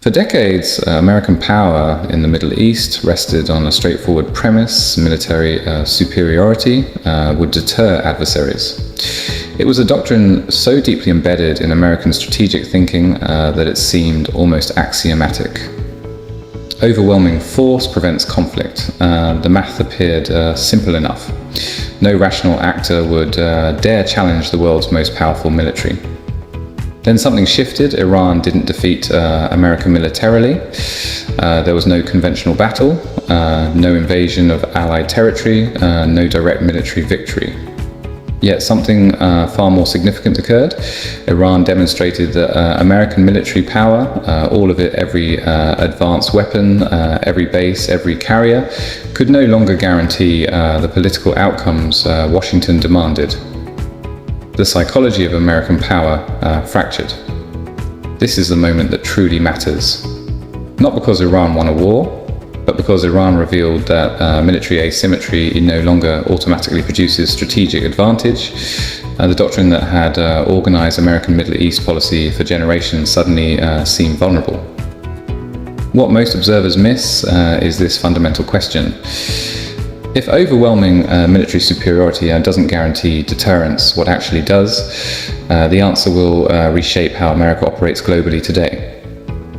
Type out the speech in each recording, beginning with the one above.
For decades, American power in the Middle East rested on a straightforward premise: military superiority would deter adversaries. It was a doctrine so deeply embedded in American strategic thinking that it seemed almost axiomatic. Overwhelming force prevents conflict. The math appeared simple enough. No rational actor would dare challenge the world's most powerful military. Then something shifted. Iran didn't defeat America militarily. There was no conventional battle, no invasion of allied territory, no direct military victory. Yet something far more significant occurred. Iran demonstrated that American military power, all of it, every advanced weapon, every base, every carrier, could no longer guarantee the political outcomes Washington demanded. The psychology of American power fractured. This is the moment that truly matters. Not because Iran won a war, but because Iran revealed that military asymmetry no longer automatically produces strategic advantage. The doctrine that had organized American Middle East policy for generations suddenly seemed vulnerable. What most observers miss is this fundamental question. If overwhelming military superiority doesn't guarantee deterrence, what actually does? The answer will reshape how America operates globally today.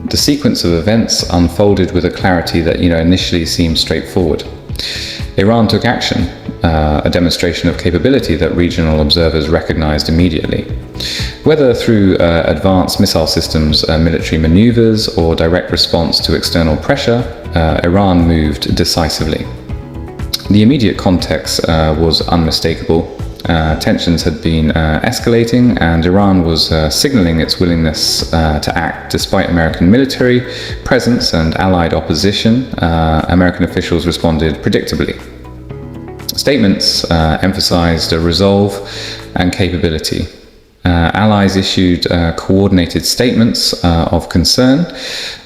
The sequence of events unfolded with a clarity that initially seemed straightforward. Iran took action, a demonstration of capability that regional observers recognized immediately. Whether through advanced missile systems, military maneuvers, or direct response to external pressure, Iran moved decisively. The immediate context was unmistakable. Tensions had been escalating, and Iran was signaling its willingness to act. Despite American military presence and allied opposition, American officials responded predictably. Statements emphasized resolve and capability. Allies issued coordinated statements of concern.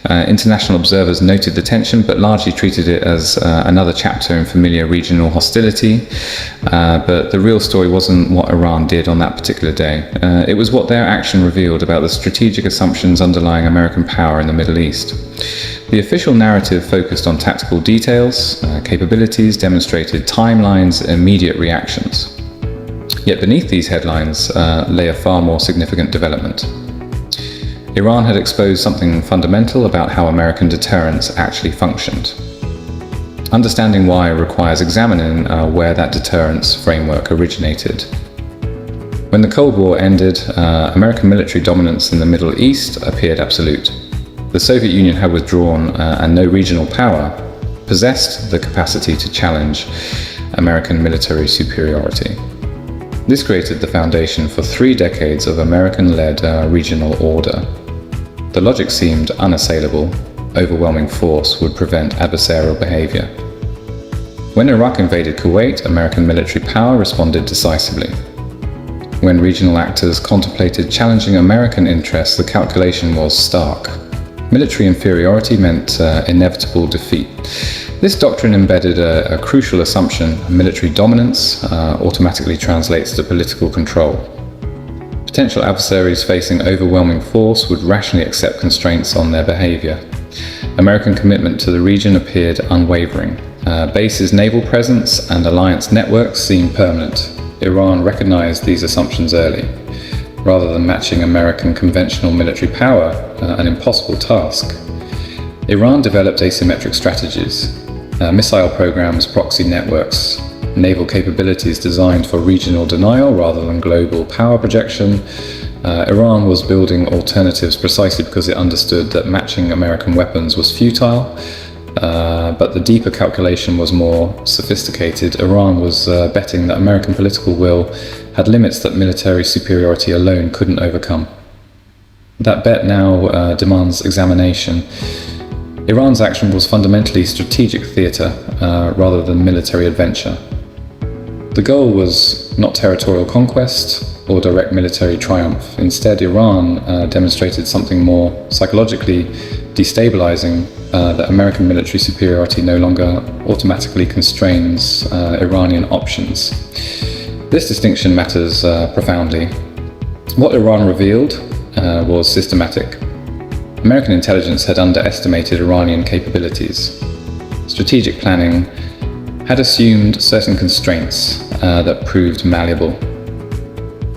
International observers noted the tension, but largely treated it as another chapter in familiar regional hostility. But the real story wasn't what Iran did on that particular day. It was what their action revealed about the strategic assumptions underlying American power in the Middle East. The official narrative focused on tactical details, capabilities, demonstrated timelines, immediate reactions. Yet beneath these headlines lay a far more significant development. Iran had exposed something fundamental about how American deterrence actually functioned. Understanding why requires examining where that deterrence framework originated. When the Cold War ended, American military dominance in the Middle East appeared absolute. The Soviet Union had withdrawn, and no regional power possessed the capacity to challenge American military superiority. This created the foundation for 3 decades of American-led regional order. The logic seemed unassailable. Overwhelming force would prevent adversarial behavior. When Iraq invaded Kuwait, American military power responded decisively. When regional actors contemplated challenging American interests, the calculation was stark. Military inferiority meant inevitable defeat. This doctrine embedded a crucial assumption: military dominance automatically translates to political control. Potential adversaries facing overwhelming force would rationally accept constraints on their behavior. American commitment to the region appeared unwavering. Bases' naval presence and alliance networks seemed permanent. Iran recognized these assumptions early. Rather than matching American conventional military power, an impossible task, Iran developed asymmetric strategies. Missile programs, proxy networks, naval capabilities designed for regional denial rather than global power projection. Iran was building alternatives precisely because it understood that matching American weapons was futile, but the deeper calculation was more sophisticated. Iran was betting that American political will had limits that military superiority alone couldn't overcome. That bet now demands examination. Iran's action was fundamentally strategic theatre rather than military adventure. The goal was not territorial conquest or direct military triumph. Instead, Iran demonstrated something more psychologically destabilizing, that American military superiority no longer automatically constrains Iranian options. This distinction matters profoundly. What Iran revealed was systematic. American intelligence had underestimated Iranian capabilities. Strategic planning had assumed certain constraints that proved malleable.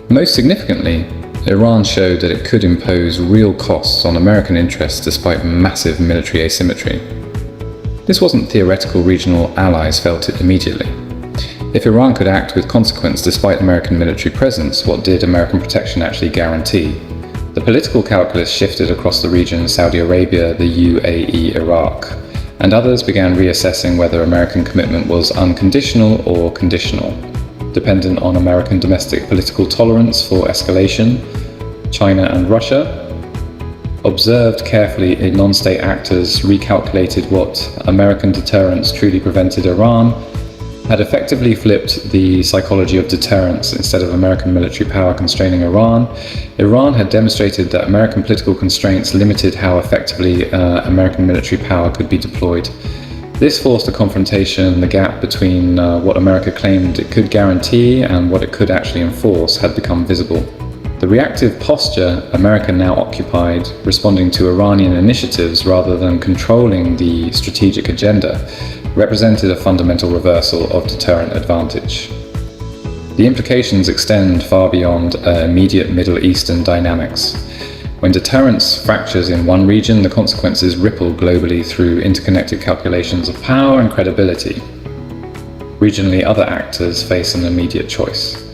Most significantly, Iran showed that it could impose real costs on American interests despite massive military asymmetry. This wasn't theoretical, regional allies felt it immediately. If Iran could act with consequence despite American military presence, what did American protection actually guarantee? The political calculus shifted across the region: Saudi Arabia, the UAE, Iraq, and others began reassessing whether American commitment was unconditional or conditional, dependent on American domestic political tolerance for escalation. China and Russia observed carefully non-state actors, recalculated what American deterrence truly prevented Iran, had effectively flipped the psychology of deterrence. Instead of American military power constraining Iran, Iran had demonstrated that American political constraints limited how effectively American military power could be deployed. This forced a confrontation. The gap between what America claimed it could guarantee and what it could actually enforce had become visible. The reactive posture America now occupied, responding to Iranian initiatives rather than controlling the strategic agenda, represented a fundamental reversal of deterrent advantage. The implications extend far beyond immediate Middle Eastern dynamics. When deterrence fractures in one region, the consequences ripple globally through interconnected calculations of power and credibility. Regionally, other actors face an immediate choice.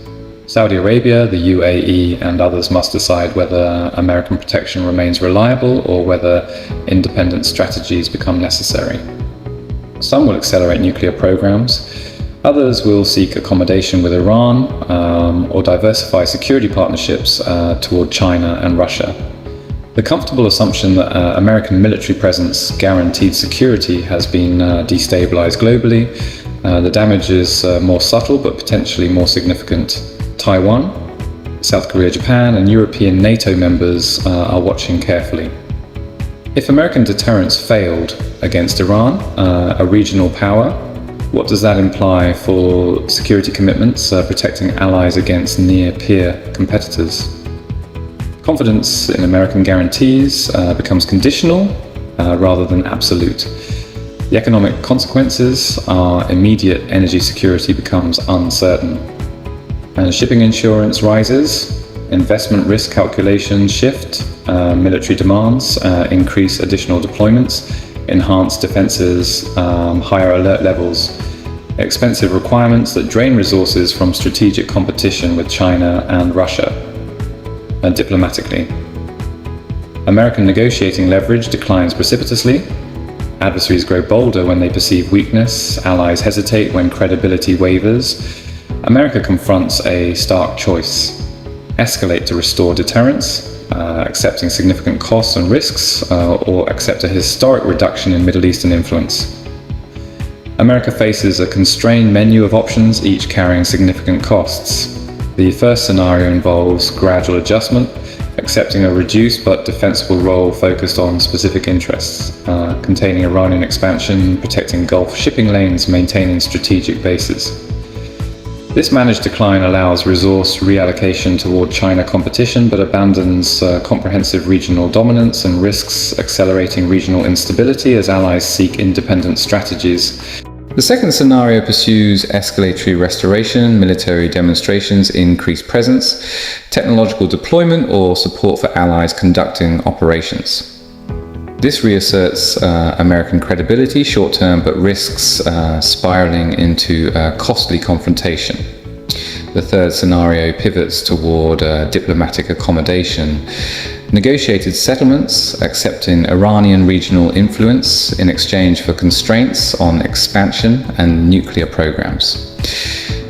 Saudi Arabia, the UAE, and others must decide whether American protection remains reliable or whether independent strategies become necessary. Some will accelerate nuclear programs, others will seek accommodation with Iran or diversify security partnerships toward China and Russia. The comfortable assumption that American military presence guaranteed security has been destabilized globally. The damage is more subtle but potentially more significant. Taiwan, South Korea, Japan, and European NATO members are watching carefully. If American deterrence failed against Iran, a regional power, what does that imply for security commitments, protecting allies against near-peer competitors? Confidence in American guarantees becomes conditional rather than absolute. The economic consequences are immediate. Energy security becomes uncertain. And shipping insurance rises, investment risk calculations shift, military demands increase additional deployments, enhanced defenses, higher alert levels, expensive requirements that drain resources from strategic competition with China and Russia. And diplomatically, American negotiating leverage declines precipitously. Adversaries grow bolder when they perceive weakness, allies hesitate when credibility wavers. America confronts a stark choice: escalate to restore deterrence, accepting significant costs and risks, or accept a historic reduction in Middle Eastern influence. America faces a constrained menu of options, each carrying significant costs. The first scenario involves gradual adjustment, accepting a reduced but defensible role focused on specific interests, containing Iranian expansion, protecting Gulf shipping lanes, maintaining strategic bases. This managed decline allows resource reallocation toward China competition, but abandons comprehensive regional dominance and risks accelerating regional instability as allies seek independent strategies. The second scenario pursues escalatory restoration, military demonstrations, increased presence, technological deployment, or support for allies conducting operations. This reasserts American credibility short-term, but risks spiraling into costly confrontation. The third scenario pivots toward diplomatic accommodation, negotiated settlements, accepting Iranian regional influence in exchange for constraints on expansion and nuclear programs.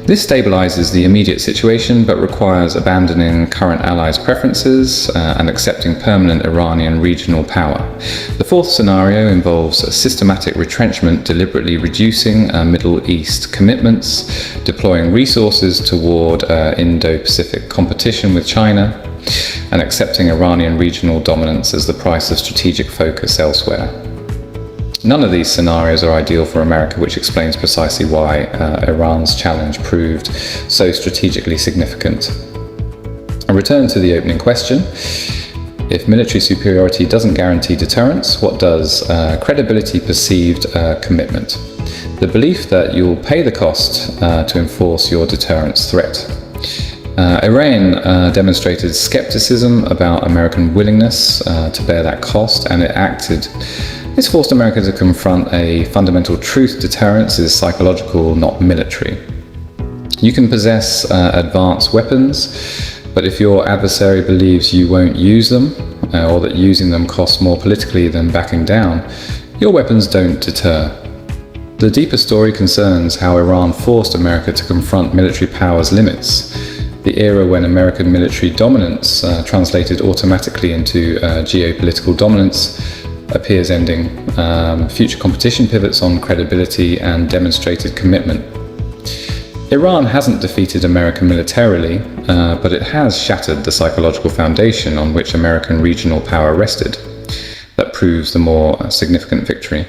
This stabilizes the immediate situation, but requires abandoning current allies' preferences and accepting permanent Iranian regional power. The fourth scenario involves a systematic retrenchment, deliberately reducing Middle East commitments, deploying resources toward Indo-Pacific competition with China, and accepting Iranian regional dominance as the price of strategic focus elsewhere. None of these scenarios are ideal for America, which explains precisely why Iran's challenge proved so strategically significant. A return to the opening question. If military superiority doesn't guarantee deterrence, what does? Credibility, perceived commitment. The belief that you'll pay the cost to enforce your deterrence threat. Iran demonstrated skepticism about American willingness to bear that cost, and it acted. This forced America to confront a fundamental truth: deterrence is psychological, not military. You can possess advanced weapons, but if your adversary believes you won't use them, or that using them costs more politically than backing down, your weapons don't deter. The deeper story concerns how Iran forced America to confront military power's limits. The era when American military dominance translated automatically into geopolitical dominance appears ending. Future competition pivots on credibility and demonstrated commitment. Iran hasn't defeated America militarily, but it has shattered the psychological foundation on which American regional power rested. That proves the more significant victory.